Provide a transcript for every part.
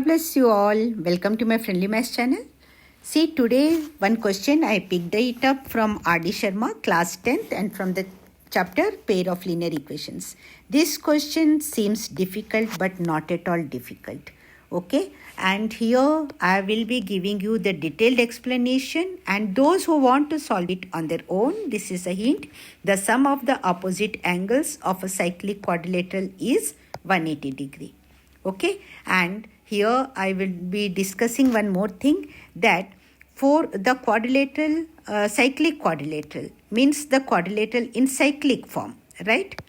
Bless you all. Welcome to my Friendly Maths channel. See, today one question I picked it up from R.D. Sharma, class 10th, and from the chapter Pair of Linear Equations. This question seems difficult but not at all difficult. Okay, and here I will be giving you the detailed explanation, and those who want to solve it on their own, this is a hint. The sum of the opposite angles of a cyclic quadrilateral is 180 degree. Okay, and here I will be discussing one more thing, that for the quadrilateral, cyclic quadrilateral means the quadrilateral in cyclic form, right?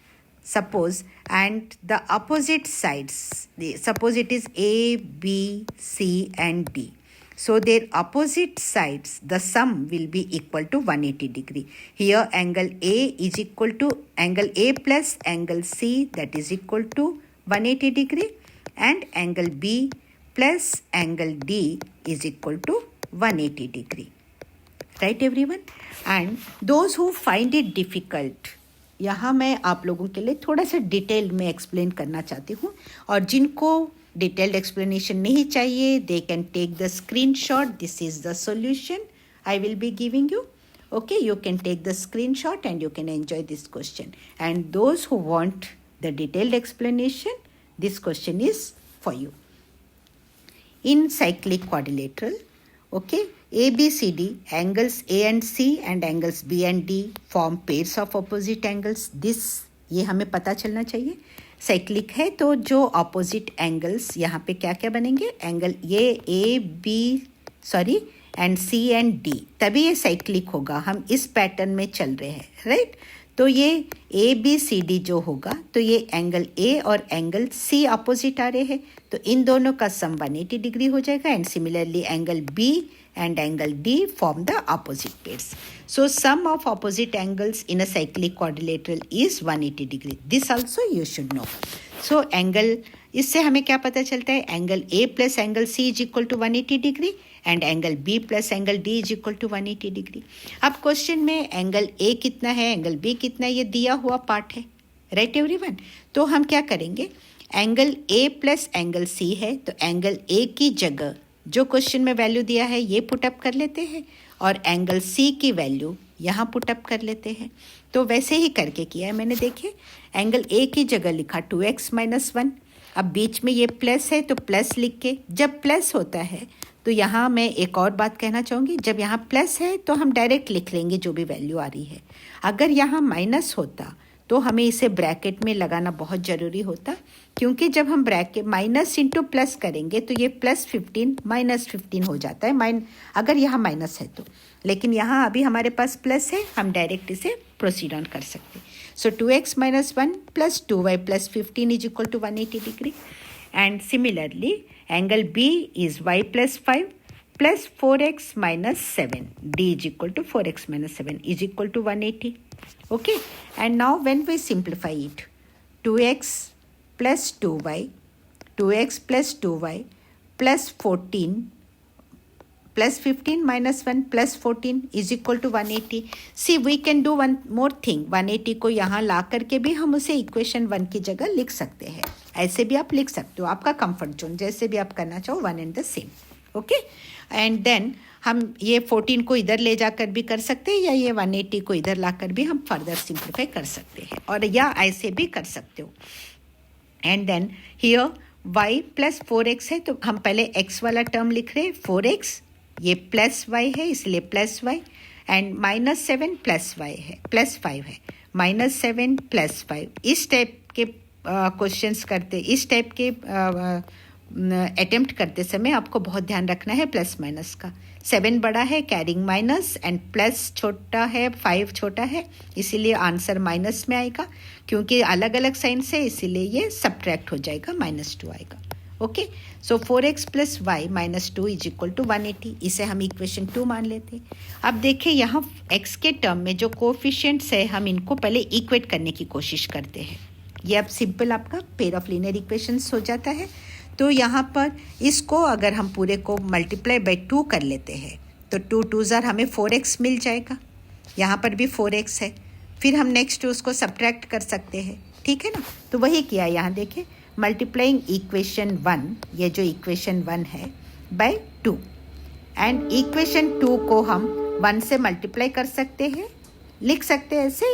Suppose, and the opposite sides, suppose it is A, B, C and D. So their opposite sides, the sum will be equal to 180 degree. Here angle A is equal to angle A plus angle C, that is equal to 180 degree, and angle B plus angle D is equal to 180 degree. Right everyone? And those who find it difficult, यहाँ मैं आप लोगों के लिए थोड़ा सा detail में explain करना चाहती हूँ, और जिनको डिटेल्ड एक्सप्लेनेशन नहीं चाहिए, they can take the screenshot. This is the solution I will be giving you. Okay, you can take the screenshot and you can enjoy this question. And those who want the detailed explanation, this question is for you. In cyclic quadrilateral, okay, ABCD, angles A and C and angles B and D form pairs of opposite angles. This ये हमें पता चलना चाहिए. Cyclic है तो जो opposite angles यहाँ पे क्या क्या बनेंगे, एंगल ये A B sorry and C and D, तभी ये साइक्लिक होगा. हम इस पैटर्न में चल रहे हैं, राइट? तो ये ए बी सी डी जो होगा, तो ये एंगल ए और एंगल सी अपोजिट आ रहे हैं, तो इन दोनों का सम 180 डिग्री हो जाएगा. And similarly angle B and angle D form the opposite pairs. So sum of opposite angles in a cyclic quadrilateral is 180 degree. This also you should know. So angle, इससे हमें क्या पता चलता है, angle A plus angle C is equal to 180 degree and angle B plus angle D is equal to 180 degree. अब question में angle A कितना है, एंगल B कितना है, ये दिया हुआ पार्ट है, राइट एवरीवन? तो हम क्या करेंगे, angle A plus angle C है, तो एंगल A की जगह जो क्वेश्चन में वैल्यू दिया है ये पुटअप कर लेते हैं, और एंगल सी की वैल्यू यहाँ पुटअप कर लेते हैं. तो वैसे ही करके किया है मैंने. देखिए, एंगल ए की जगह लिखा 2x - 1. अब बीच में ये प्लस है तो प्लस लिख के, जब प्लस होता है तो यहाँ मैं एक और बात कहना चाहूँगी, जब यहाँ प्लस है तो हम डायरेक्ट लिख लेंगे जो भी वैल्यू आ रही है. अगर यहाँ माइनस होता तो हमें इसे ब्रैकेट में लगाना बहुत ज़रूरी होता, क्योंकि जब हम ब्रैकेट माइनस इंटू प्लस करेंगे तो ये +15 -15 हो जाता है, अगर यहाँ माइनस है तो. लेकिन यहाँ अभी हमारे पास प्लस है, हम डायरेक्ट इसे प्रोसीड ऑन कर सकते. So 2x - 1 + 2y + 15 is equal to 180 degree. And similarly angle B is y + 5 + 4x - 7, D is equal to 4x - 7 is equal to 180. Okay, and now when we simplify it, 2x plus 2y, 2x plus 2y plus 14 plus 15 minus 1 plus 14 is equal to 180. See, we can do one more thing. 180 को यहाँ ला करके भी हम उसे equation 1 की जगह लिख सकते हैं. ऐसे भी आप लिख सकते हो, आपका कंफर्ट जोन, जैसे भी आप करना चाहो, one and the same. Okay, and then हम ये 14 को इधर ले जाकर भी कर सकते हैं, या ये 180 को इधर लाकर भी हम फर्दर सिंप्लीफाई कर सकते हैं, और या ऐसे भी कर सकते हो. And then here y + 4x है, तो हम पहले x वाला टर्म लिख रहे हैं, 4x, ये प्लस y है इसलिए प्लस y, एंड -7 + y है, +5 है, -7 + 5. इस टाइप के क्वेश्चंस करते, इस टाइप के अटेम्प्ट करते समय आपको बहुत ध्यान रखना है प्लस माइनस का. 7 बड़ा है, कैरिंग माइनस, एंड प्लस छोटा है, 5 छोटा है, इसीलिए आंसर माइनस में आएगा. क्योंकि अलग अलग साइन से इसीलिए ये सब्ट्रैक्ट हो जाएगा, -2 आएगा. Okay, so 4x + y - 2 is equal to 180. इसे हम इक्वेशन 2 मान लेते हैं. अब देखिए, यहाँ x के टर्म में जो कोफिशिएंट्स है, हम इनको पहले इक्वेट करने की कोशिश करते हैं. ये अब सिंपल आपका पेयर ऑफ लीनियर इक्वेशंस हो जाता है. तो यहाँ पर इसको अगर हम पूरे को मल्टीप्लाई बाय 2 कर लेते हैं, तो 2 2s हमें 4x मिल जाएगा. यहाँ पर भी 4x है, फिर हम नेक्स्ट उसको सब्ट्रैक्ट कर सकते हैं, ठीक है ना? तो वही किया. यहाँ देखिए, मल्टीप्लाइंग इक्वेशन 1, ये जो इक्वेशन 1 है, बाय 2, एंड इक्वेशन 2 को हम 1 से मल्टीप्लाई कर सकते हैं, लिख सकते हैं ऐसे,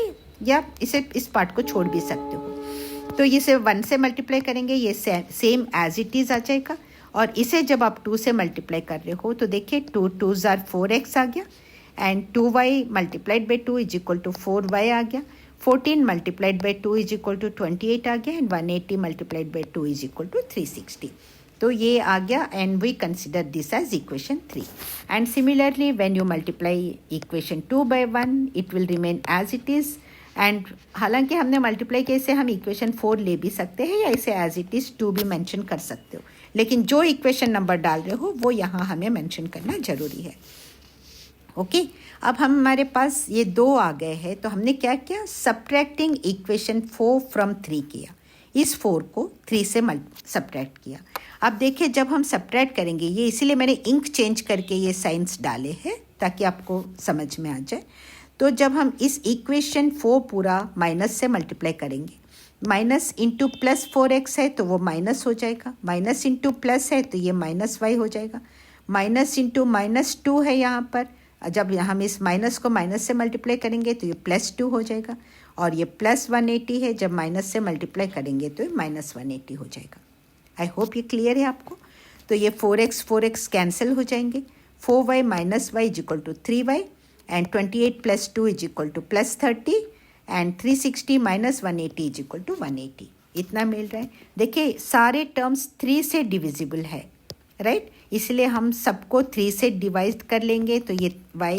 या इसे इस पार्ट को छोड़ भी सकते हो। तो इसे 1 से मल्टीप्लाई करेंगे, ये सेम एज इट इज़ आ जाएगा। और इसे जब आप 2 से मल्टीप्लाई कर रहे हो तो देखिए 2 2s आर 4x आ गया, and 2y multiplied by 2 is equal to 4y आ गया, 14 multiplied by 2 is equal to 28 आ गया, and 180 multiplied by 2 is equal to 360। तो ये आ गया, and we consider this as equation 3। And similarly when you multiply equation 2 by 1 it will remain as it is. And हालांकि हमने multiply किए से हम इक्वेशन 4 ले भी सकते हैं, या इसे एज इट इज़ 2 भी मेंशन कर सकते हो, लेकिन जो इक्वेशन नंबर डाल रहे हो वो यहाँ हमें मेंशन करना ज़रूरी है। ओके अब हमारे पास ये 2 आ गए हैं, तो हमने क्या किया, सब्ट्रैक्टिंग इक्वेशन 4 फ्रॉम 3 किया, इस 4 को 3 से सब्ट्रैक्ट किया। अब देखिए जब हम सब्ट्रैक्ट करेंगे, ये इसीलिए मैंने इंक चेंज करके ये साइंस डाले हैं ताकि आपको समझ में आ जाए। तो जब हम इस इक्वेशन 4 पूरा माइनस से मल्टीप्लाई करेंगे, माइनस इंटू प्लस 4x है तो वो माइनस हो जाएगा, माइनस इंटू प्लस है तो ये माइनस y हो जाएगा, माइनस इंटू माइनस 2 है यहाँ पर, जब हम इस माइनस को माइनस से मल्टीप्लाई करेंगे तो ये प्लस 2 हो जाएगा, और ये प्लस 180 है, जब माइनस से मल्टीप्लाई करेंगे तो ये माइनस 180 हो जाएगा। आई होप ये क्लियर है आपको। तो ये 4x कैंसिल हो जाएंगे, 4y minus y is equal to 3y, and 28 plus 2 is equal to plus 30, and 360 minus 180 is equal to 180, इतना मिल रहा है। देखिए सारे टर्म्स 3 से डिविजिबल है, राइट, इसलिए हम सबको 3 से डिवाइड कर लेंगे, तो ये y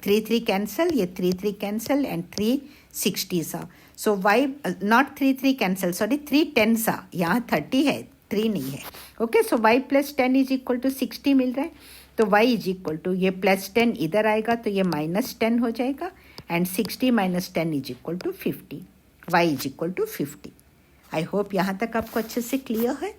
3 कैंसिल, ये 3 कैंसिल, एंड 360 सा, so y not 3 cancel, sorry 3 10 सा, यहाँ 30 है 3 नहीं है। Okay so y plus 10 is equal to 60 मिल रहा है, तो y इज इक्वल टू ये प्लस 10 इधर आएगा तो ये माइनस 10 हो जाएगा, and 60 minus 10 is equal to 50, y is equal to 50। I hope यहाँ तक आपको अच्छे से क्लियर है।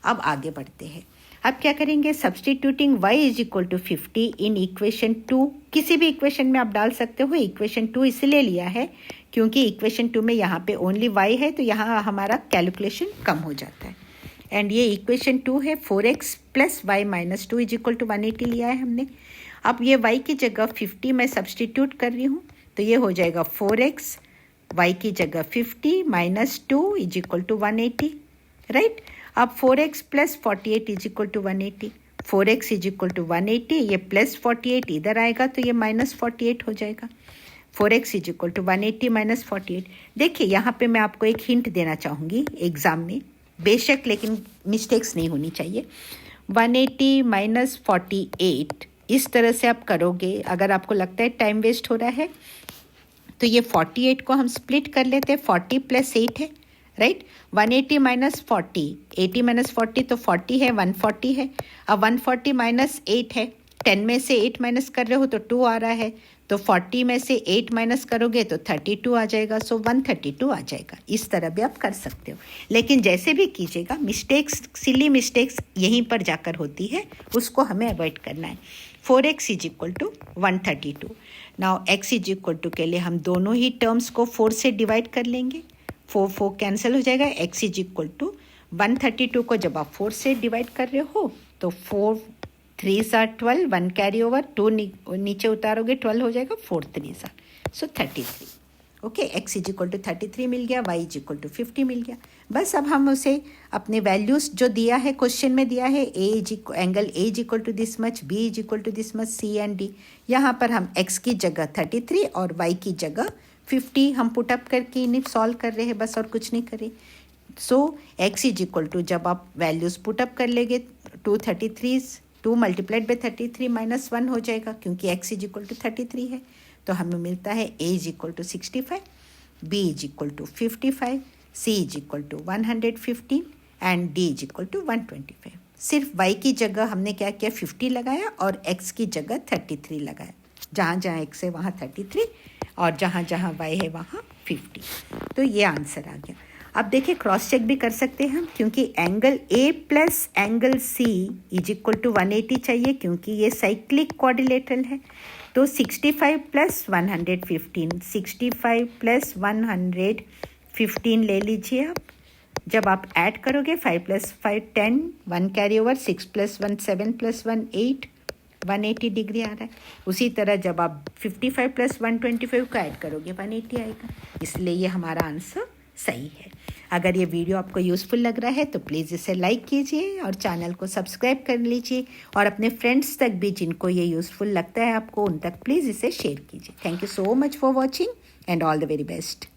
अब आगे बढ़ते हैं। अब क्या करेंगे, substituting y is equal to 50 in equation 2, किसी भी इक्वेशन में आप डाल सकते हो। इक्वेशन 2 इसलिए लिया है क्योंकि इक्वेशन 2 में यहाँ पे ओनली y है, तो यहाँ हमारा कैलकुलेशन कम हो जाता है। एंड ये इक्वेशन 2 है, 4x plus y minus 2 is equal to 180 लिया है हमने। अब ये y की जगह 50 मैं सब्सटीट्यूट कर रही हूँ, तो ये हो जाएगा 4x, y की जगह 50 minus 2 is equal to 180, right. अब 4x plus 48 is equal to 180, 4x is equal to 180, ये प्लस 48 इधर आएगा तो ये माइनस 48 हो जाएगा। 4x is equal to 180 minus 48। देखिए यहाँ पे मैं आपको एक हिंट देना चाहूँगी एग्ज़ाम में, बेशक लेकिन मिस्टेक्स नहीं होनी चाहिए। 180 माइनस 48 इस तरह से आप करोगे, अगर आपको लगता है टाइम वेस्ट हो रहा है तो ये 48 को हम स्प्लिट कर लेते हैं, 40 प्लस 8 है, राइट। 180 माइनस 40, 80 माइनस 40 तो 40 है, 140 है। अब 140 माइनस 8 है, 10 में से 8 माइनस कर रहे हो तो 2 आ रहा है, तो 40 में से 8 माइनस करोगे तो 32 आ जाएगा, सो 132 आ जाएगा। इस तरह भी आप कर सकते हो, लेकिन जैसे भी कीजिएगा मिस्टेक्स, सिली मिस्टेक्स यहीं पर जाकर होती है, उसको हमें अवॉइड करना है। 4x is equal to 132। Now x is equal to के लिए हम दोनों ही टर्म्स को 4 से डिवाइड कर लेंगे, 4 कैंसिल हो जाएगा। x इज इक्वल टू 132 को जब आप 4 से डिवाइड कर रहे हो तो 4 3s आर 12, 1 कैरी ओवर, 2 नीचे उतारोगे 12 हो जाएगा, 4 3s are, so 33। Okay, x is equal to 33 मिल गया, y इज इक्वल टू 50 मिल गया। बस अब हम उसे अपने वैल्यूज़ जो दिया है क्वेश्चन में दिया है, angle A is equal to this much, b is equal to this much, c and d, यहाँ पर हम x की जगह 33 और y की जगह 50 हम पुटअप करके इन्हें सॉल्व कर रहे हैं, बस और कुछ नहीं करें। सो x इज इक्वल टू जब आप वैल्यूज़ पुटअप कर लेंगे 2 मल्टीप्लाइड बाई 33 माइनस 1 हो जाएगा, क्योंकि x इज इक्वल टू 33 है, तो हमें मिलता है a is equal to 65, b is equal to 55, c is equal to 115 and d is equal to 125। सिर्फ y की जगह हमने क्या किया, 50 लगाया और x की जगह 33 लगाया। जहाँ जहाँ x है वहाँ 33 और जहाँ जहाँ y है वहाँ 50। तो ये आंसर आ गया। अब देखिए क्रॉस चेक भी कर सकते हैं हम, क्योंकि angle A plus angle C is equal to 180 चाहिए, क्योंकि ये साइक्लिक क्वाड्रिलेटरल है। तो 65 प्लस 115, 65 प्लस 115 ले लीजिए आप, जब आप ऐड करोगे 5 + 5 10, 1 कैरी ओवर, 6 + 1 7 + 1 8, 180 डिग्री आ रहा है। उसी तरह जब आप 55 + 125 को ऐड करोगे 180 आएगा, इसलिए ये हमारा आंसर सही है। अगर ये वीडियो आपको यूज़फुल लग रहा है तो प्लीज़ इसे लाइक कीजिए और चैनल को सब्सक्राइब कर लीजिए, और अपने फ्रेंड्स तक भी जिनको ये यूज़फुल लगता है आपको, उन तक प्लीज़ इसे शेयर कीजिए। Thank you so much for watching and all the very best.